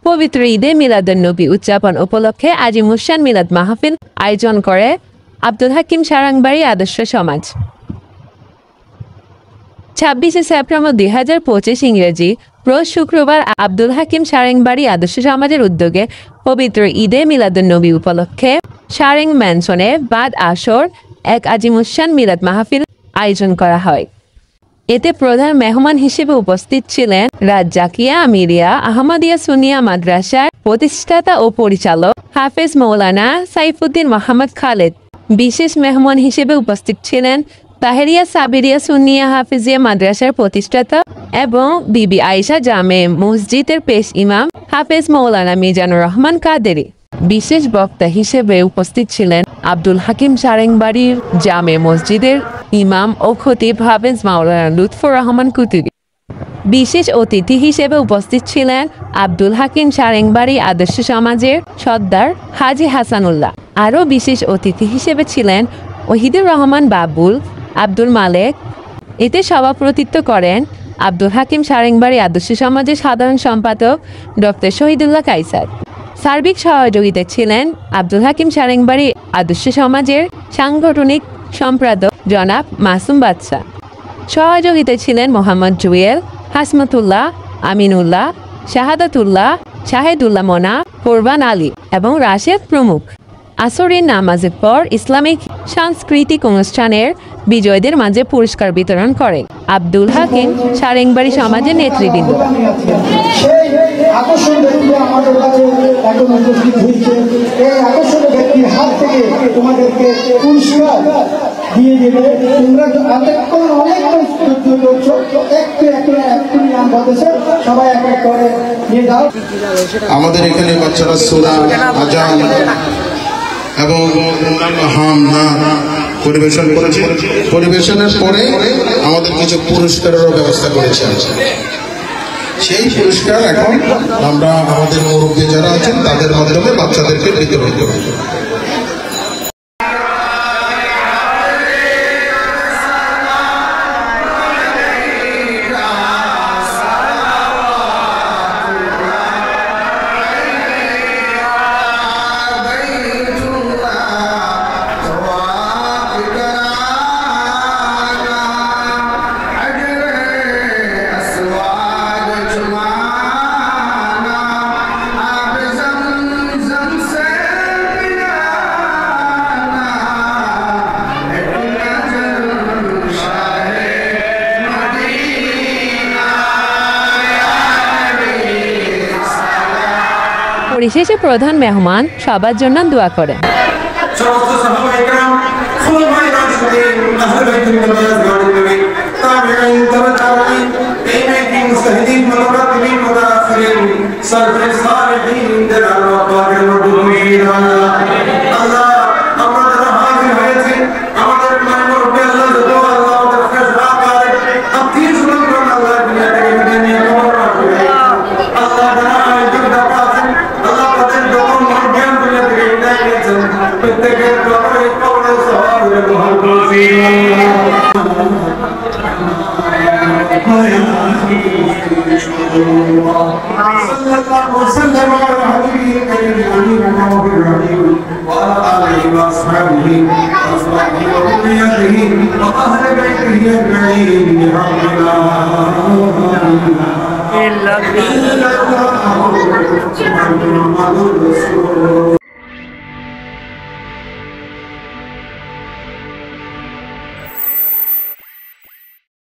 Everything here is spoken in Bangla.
পবিত্র ঈদে মিলাদুন্নবী উদযাপন উপলক্ষে আজিমুসান মিলাদ মাহফিল আয়োজন করে আব্দুল হাকিম সারাংবাড়ি আদর্শ সমাজ। 26শে সেপ্টেম্বর 2025 ইংরেজি রোজ শুক্রবার আব্দুল হাকিম সারেংবাড়ি আদর্শ সমাজের উদ্যোগে পবিত্র ঈদে মিলাদুন্নবী উপলক্ষে সারেং ম্যানসনে বাদ আসর এক আজিমুসান মিলাদ মাহফিল আয়োজন করা হয়। এতে প্রধান মেহমান হিসেবে উপস্থিত ছিলেন রাজ্জাকিয়া আমিরিয়া আহমদিয়া সুনিয়া মাদ্রাসার প্রতিষ্ঠাতা ও পরিচালক হাফেজ মৌলানা সাইফুদ্দিন মোহাম্মদ খালেদ। বিশেষ মেহমান হিসেবে উপস্থিত ছিলেন তাহেরিয়া সাবিরিয়া সুনিয়া হাফিজিয়া মাদ্রাসার প্রতিষ্ঠাতা এবং বিবি আয়েশা জামে মসজিদের পেশ ইমাম হাফেজ মৌলানা মিজানুর রহমান কাদেরি। বিশেষ বক্তা হিসেবে উপস্থিত ছিলেন আব্দুল হাকিম সারেংবাড়ির জামে মসজিদের ইমাম ও খতিব হাফেজ মাওলানা লুৎফর রহমান কুতুবী। বিশেষ অতিথি হিসেবে উপস্থিত ছিলেন আব্দুল হাকিম সারেংবাড়ি আদর্শ সমাজের সর্দার হাজি হাসানুল্লাহ। আরও বিশেষ অতিথি হিসেবে ছিলেন ওহিদুর রহমান বাবুল, আব্দুল মালেক। এতে সভাপতিত্ব করেন আব্দুল হাকিম সারেংবাড়ি আদর্শ সমাজের সাধারণ সম্পাদক ডক্টর শহীদুল্লাহ কাইসার। সার্বিক সহযোগিতা ছিলেন আব্দুল হাকিম সারেংবাড়ি আদর্শ সমাজের সাংগঠনিক সম্পাদক জনাব মাসুম বাদশা। সহযোগিতা ছিলেন মোহাম্মদ জুয়েল, হাসমতুল্লাহ, আমিনুল্লাহ, শাহাদাতুল্লাহ, শাহেদুল্লাহ মোনা, কোরবান আলী এবং রাশেদ প্রমুখ। আসরের নামাজের পর ইসলামিক সাংস্কৃতিক অনুষ্ঠানের বিজয়ীদের মাঝে পুরস্কার বিতরণ করেন আব্দুল হাকিম সারেংবাড়ি সমাজের নেতৃবৃন্দ। আমাদের এখানে বাচ্চারা সূরা আযান এবং অন্যান্য হামনাত পরিবেশন করেছে। পরিবেশনের পরে আমাদের কিছু পুরস্কারেরও ব্যবস্থা করেছে। সেই পুরস্কার এখন আমরা আমাদের মুরব্বী যারা আছেন তাদের মাধ্যমে বাচ্চাদেরকে বিতরণ করব। পরিশেষে প্রধান মেহমান সবার জন্য দোয়া করেন। وسلم على حبيبه الكريم وعلى اله واصحابه واصحابه وذريته واهل بيته اجمعين برحمة الله الا الله محمد رسول الله